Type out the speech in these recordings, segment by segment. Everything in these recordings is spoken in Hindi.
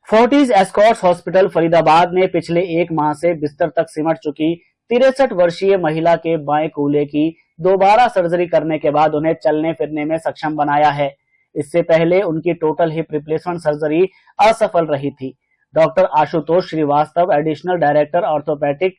फोर्टिस एस्कॉर्ट्स हॉस्पिटल फरीदाबाद में पिछले एक माह से बिस्तर तक सिमट चुकी 63 वर्षीय महिला के बाएं कूल्हे की दोबारा सर्जरी करने के बाद उन्हें चलने फिरने में सक्षम बनाया है। इससे पहले उनकी टोटल हिप रिप्लेसमेंट सर्जरी असफल रही थी। Doctor Ashutosh Shrivastava, additional director orthopaedic,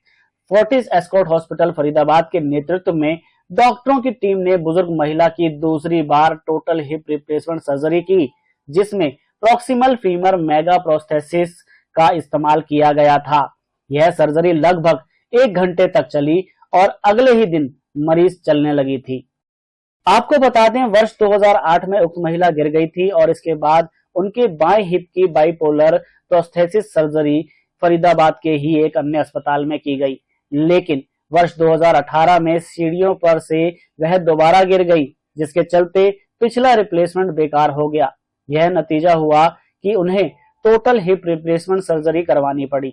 Fortis Escort hospital Faridabad के नेतृत्व में डॉक्टरों की टीम ने बुजुर्ग महिला की दूसरी बार टोटल हिप रिप्लेसमेंट सर्जरी की, जिसमें प्रॉक्सिमल फीमर मेगा प्रोस्थेसिस का इस्तेमाल किया गया था। यह सर्जरी लगभग 1 घंटे तक चली और अगले ही दिन मरीज चलने लगी थी। आपको बता दें, वर्ष 2008 में उक्त महिला गिर गई थी और इसके बाद उनके बाएं हिप की बाइपोलर प्रोस्थेसिस सर्जरी फरीदाबाद के ही एक अन्य अस्पताल में की गई, लेकिन वर्ष 2018 में सीढ़ियों पर से वह दोबारा गिर गई, जिसके चलते पिछला रिप्लेसमेंट बेकार हो गया। यह नतीजा हुआ कि उन्हें टोटल हिप रिप्लेसमेंट सर्जरी करवानी पड़ी।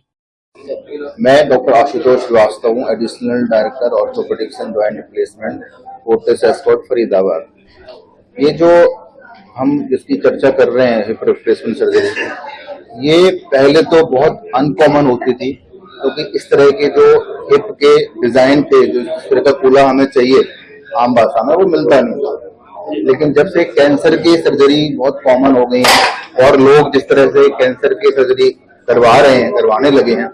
मैं डॉक्टर आशुतोष श्रीवास्तव हूँ, additional director orthopaedics and joint replacement, Fortis escort Faridabad. ये जो हम जिसकी चर्चा कर रहे हैं हिप रिप्लेसमेंट सर्जरी, ये पहले तो बहुत अनकॉमन होती थी, क्योंकि इस तरह के जो हिप के डिजाइन थे, जो इस तरह का कूल्हा हमें चाहिए आम भाषा में, वो मिलता नहीं था। लेकिन जब से कैंसर की सर्जरी बहुत कॉमन हो गई है और लोग जिस तरह से कैंसर की सर्जरी करवाने लगे हैं,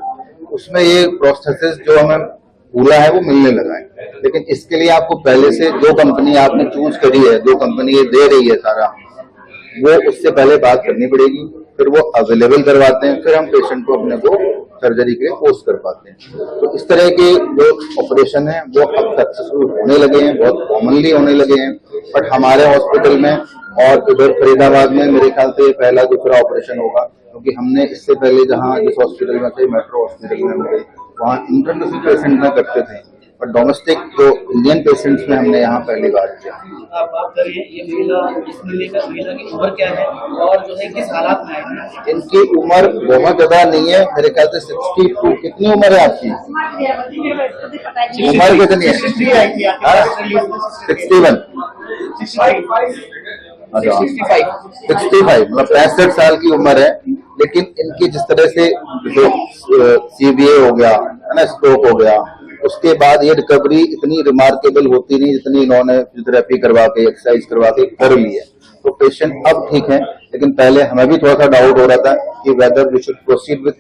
उसमें ये प्रोस्थेसिस जो हमें कूल्हा है वो मिलने लगा है। लेकिन इसके लिए आपको पहले से जो कंपनी आपने चूज करी है, जो कंपनी ये दे रही है सारा, वो उससे पहले बात करनी पड़ेगी, फिर वो अवेलेबल करवाते हैं, फिर हम पेशेंट को अपने को सर्जरी के लिए पोस्ट कर पाते हैं। तो इस तरह के जो ऑपरेशन है वो अब सक्सेसफुल होने लगे हैं, बहुत कॉमनली होने लगे हैं। बट हमारे हॉस्पिटल में और इधर फरीदाबाद में मेरे ख्याल से पहला दूसरा ऑपरेशन होगा, क्योंकि हमने इससे पहले जहाँ जिस हॉस्पिटल में थे, मेट्रो हॉस्पिटल में थे, वहाँ इंटरनेशनल पेशेंट में करते थे, और डोमेस्टिक जो इंडियन पेशेंट्स में हमने यहाँ पहली बार किया। आप बात करिए, ये महिला की उम्र क्या है और जो है किस हालात में है? इनकी उम्र बहुत ज्यादा नहीं है, मेरे ख्याल से 62। कितनी उम्र है आपकी? उम्र कितनी है? 61। अच्छा, 65 मतलब 65 साल की उम्र है। लेकिन इनकी जिस तरह से जो CVA हो गया है ना, स्ट्रोक हो गया, उसके बाद ये रिकवरी इतनी रिमार्केबल होती नहीं जितनी इन्होंने फिजियोथेरेपी करवा के, एक्सरसाइज करवा के कर ली है। तो पेशेंट अब ठीक है, लेकिन पहले हमें भी थोड़ा सा डाउट हो रहा था कि whether we should proceed with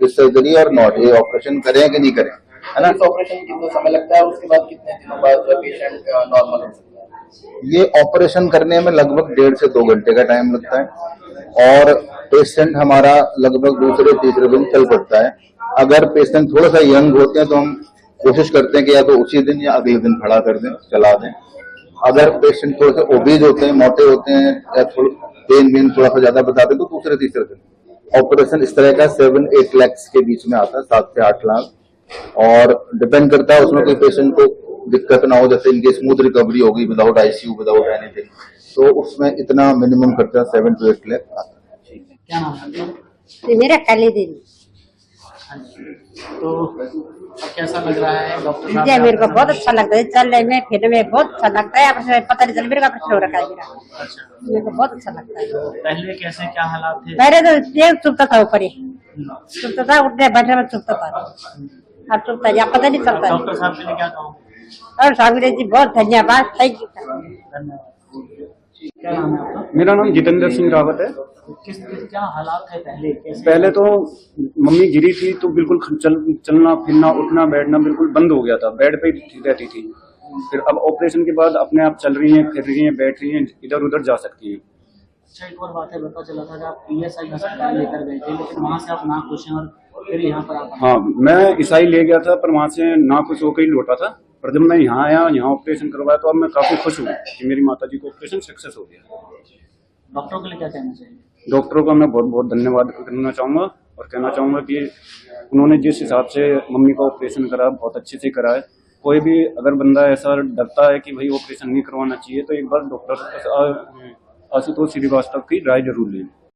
this surgery और नॉट, ये ऑपरेशन करें कि नहीं करें, है ना। इस ऑपरेशन में कितना समय लगता है, उसके बाद कितने दिनों बाद पेशेंट नॉर्मल हो सकता है? ये ऑपरेशन करने में लगभग 1.5 से 2 घंटे का टाइम लगता है और पेशेंट हमारा लगभग दूसरे तीसरे दिन चल पड़ता है। अगर पेशेंट थोड़ा सा यंग होते हैं तो हम कोशिश करते हैं कि या तो उसी दिन या अगले दिन खड़ा कर दें, चला दें। अगर पेशेंट थोड़े से ओबीज होते हैं, मोटे होते हैं, या पेन थोड़ा सा ज्यादा बताते हैं, तो दूसरे तीसरे दिन। ऑपरेशन इस तरह का 7-8 लाख के बीच में आता है, 7 से 8 लाख, और डिपेंड करता है उसमें कोई पेशेंट को दिक्कत ना हो, जैसे इनकी स्मूथ रिकवरी होगी विदाउट ICU, विदाउट एनीथिंग, तो उसमें इतना मिनिमम खर्चा 7 to 8 लाख आता है। क्या नाम है? मेरा काली दिन। तो कैसा लग रहा है डॉक्टर साहब? जी, मेरे को बहुत अच्छा लगता है, चलने में फिरने में बहुत अच्छा लगता है। अब पता नहीं चल मेरे का कुछ हो रखा है मेरा। अच्छा, मेरे को बहुत अच्छा लगता है। पहले कैसे क्या हालात थे? पहले तो देर चुपता था, ऊपर ही चुपता था, उठने बैठने में चुपता था, अब चुपता या पता नहीं चलता। डॉक्टर साहब के लिए क्या कहूँ? और स्वामी जी बहुत धन्यवाद, थैंक यू। क्या नाम है आपका? मेरा नाम जितेंद्र सिंह रावत है। क्या हालात है पहले? पहले तो मम्मी गिरी थी तो बिल्कुल चलना फिरना, उठना बैठना बिल्कुल बंद हो गया था, बेड पे ही रहती थी। फिर अब ऑपरेशन के बाद अपने आप चल रही हैं, फिर रही हैं, बैठ रही हैं, इधर उधर जा सकती हैं। अच्छा, एक और बात है, पता चला था कि आप PSI अस्पताल लेकर गए थे, लेकिन वहाँ से आप ना खुश हैं और फिर यहाँ पर आप। हाँ, मैं ईसाई ले गया था, पर वहाँ से ना खुश होकर ही लौटा था। पर जब मैं यहाँ आया, यहाँ ऑपरेशन करवाया, तो अब मैं काफी खुश हूँ कि मेरी माता जी को ऑपरेशन सक्सेस हो गया। डॉक्टरों के लिए क्या कहना चाहिए? डॉक्टरों का मैं बहुत बहुत धन्यवाद करना चाहूँगा और कहना चाहूँगा कि उन्होंने जिस हिसाब से मम्मी का ऑपरेशन करा, बहुत अच्छे से करा है। कोई भी अगर बंदा ऐसा डरता है कि भाई ऑपरेशन नहीं करवाना चाहिए, तो एक बार डॉक्टर आशुतोष श्रीवास्तव की राय जरूर लें।